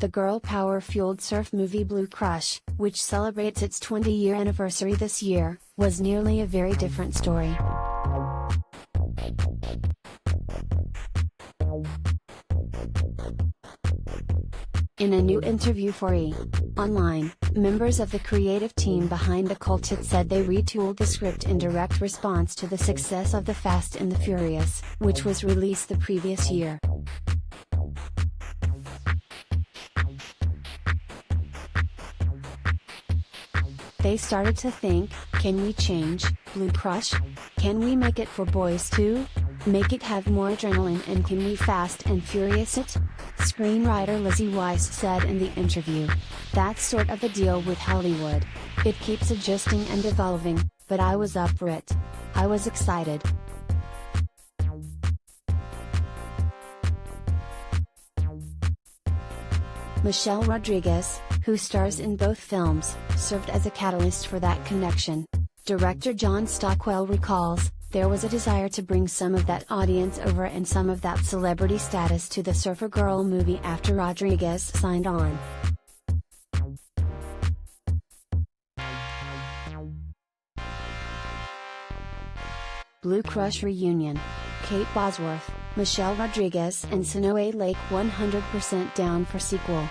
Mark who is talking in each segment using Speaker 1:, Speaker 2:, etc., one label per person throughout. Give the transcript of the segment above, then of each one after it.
Speaker 1: The girl power-fueled surf movie Blue Crush, which celebrates its 20-year anniversary this year, was nearly a very different story. In a new interview for E! Online, members of the creative team behind the cult hit said they retooled the script in direct response to the success of The Fast and the Furious, which was released the previous year. They started to think, can we change Blue Crush? Can we make it for boys too? Make it have more adrenaline, and can we fast and furious it? Screenwriter Lizzie Weiss said in the interview. That's sort of the deal with Hollywood. It keeps adjusting and evolving, but I was up for it. I was excited. Michelle Rodriguez, who stars in both films, served as a catalyst for that connection. Director John Stockwell recalls, there was a desire to bring some of that audience over and some of that celebrity status to the Surfer Girl movie after Rodriguez signed on. Blue Crush reunion. Kate Bosworth, Michelle Rodriguez and Sonoe Lake 100% down for sequel.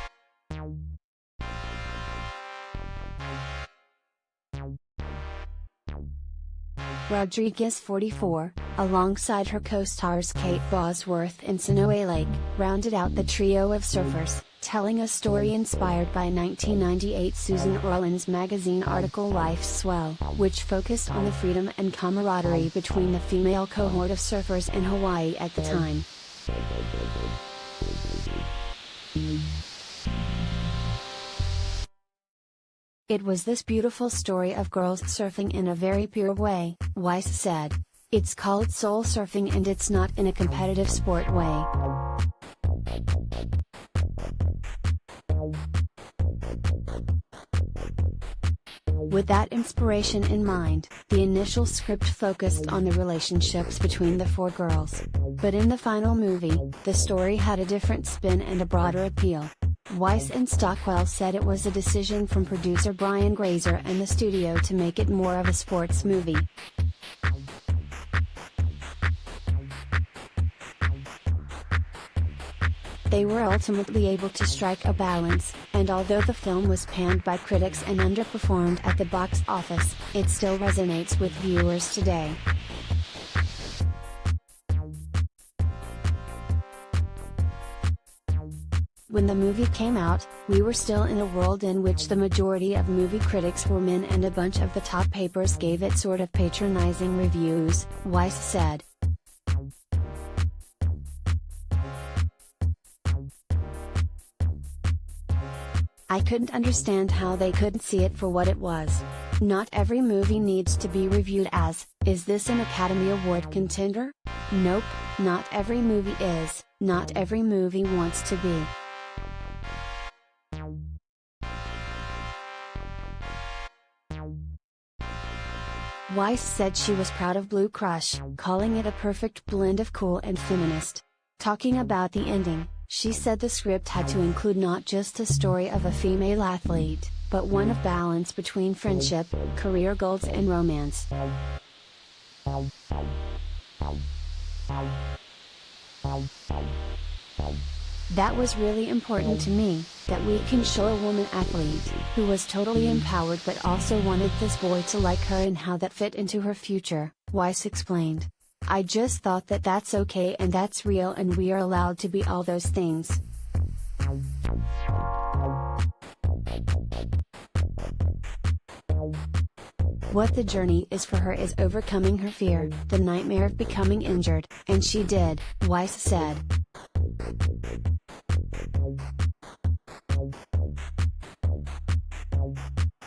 Speaker 1: Rodriguez 44, alongside her co-stars Kate Bosworth and Sonoe Lake, rounded out the trio of surfers, telling a story inspired by 1998 Susan Orleans magazine article Life's Swell, which focused on the freedom and camaraderie between the female cohort of surfers in Hawaii at the time. It was this beautiful story of girls surfing in a very pure way, Weiss said. It's called soul surfing and it's not in a competitive sport way. With that inspiration in mind, the initial script focused on the relationships between the four girls. But in the final movie, the story had a different spin and a broader appeal. Weiss and Stockwell said it was a decision from producer Brian Grazer and the studio to make it more of a sports movie. They were ultimately able to strike a balance, and although the film was panned by critics and underperformed at the box office, it still resonates with viewers today. When the movie came out, we were still in a world in which the majority of movie critics were men and a bunch of the top papers gave it sort of patronizing reviews, Weiss said. I couldn't understand how they couldn't see it for what it was. Not every movie needs to be reviewed as, is this an Academy Award contender? Nope, not every movie is, not every movie wants to be. Weiss said she was proud of Blue Crush, calling it a perfect blend of cool and feminist. Talking about the ending, she said the script had to include not just the story of a female athlete, but one of balance between friendship, career goals and romance. That was really important to me, that we can show a woman athlete, who was totally empowered but also wanted this boy to like her and how that fit into her future, Weiss explained. I just thought that that's okay and that's real and we are allowed to be all those things. What the journey is for her is overcoming her fear, the nightmare of becoming injured, and she did, Weiss said.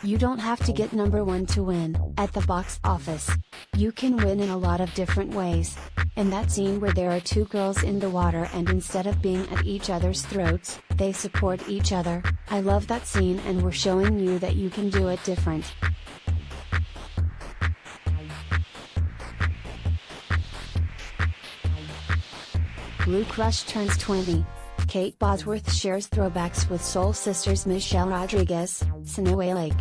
Speaker 1: You don't have to get #1 to win, at the box office. You can win in a lot of different ways. In that scene where there are two girls in the water and instead of being at each other's throats, they support each other, I love that scene and we're showing you that you can do it different. Blue Crush turns 20. Kate Bosworth shares throwbacks with soul sisters Michelle Rodriguez, Sonoe Lake.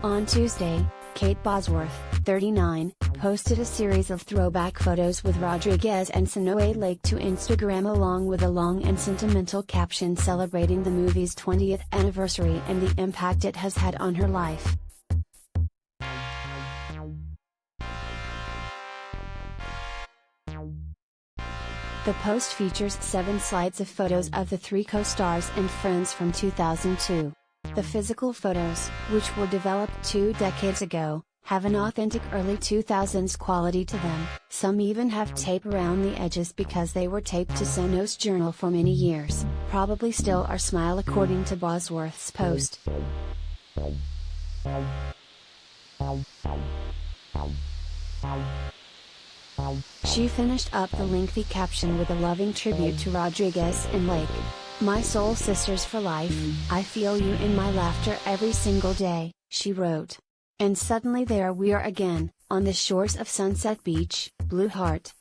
Speaker 1: On Tuesday, Kate Bosworth, 39, posted a series of throwback photos with Rodriguez and Sonoe Lake to Instagram along with a long and sentimental caption celebrating the movie's 20th anniversary and the impact it has had on her life. The post features 7 slides of photos of the 3 co-stars and friends from 2002. The physical photos, which were developed 2 decades ago, have an authentic early 2000s quality to them. Some even have tape around the edges because they were taped to Sono's journal for many years, probably still are. Smile according to Bosworth's post. She finished up the lengthy caption with a loving tribute to Rodriguez and Lake. "My soul sisters for life, I feel you in my laughter every single day," she wrote. And suddenly there we are again, on the shores of Sunset Beach, Blue Heart.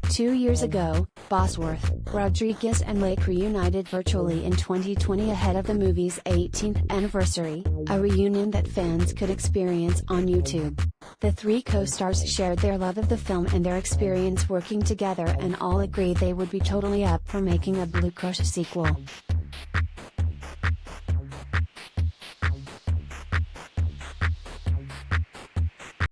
Speaker 1: Two years ago, Bosworth, Rodriguez and Lake reunited virtually in 2020 ahead of the movie's 18th anniversary, a reunion that fans could experience on YouTube. The 3 co-stars shared their love of the film and their experience working together and all agreed they would be totally up for making a Blue Crush sequel.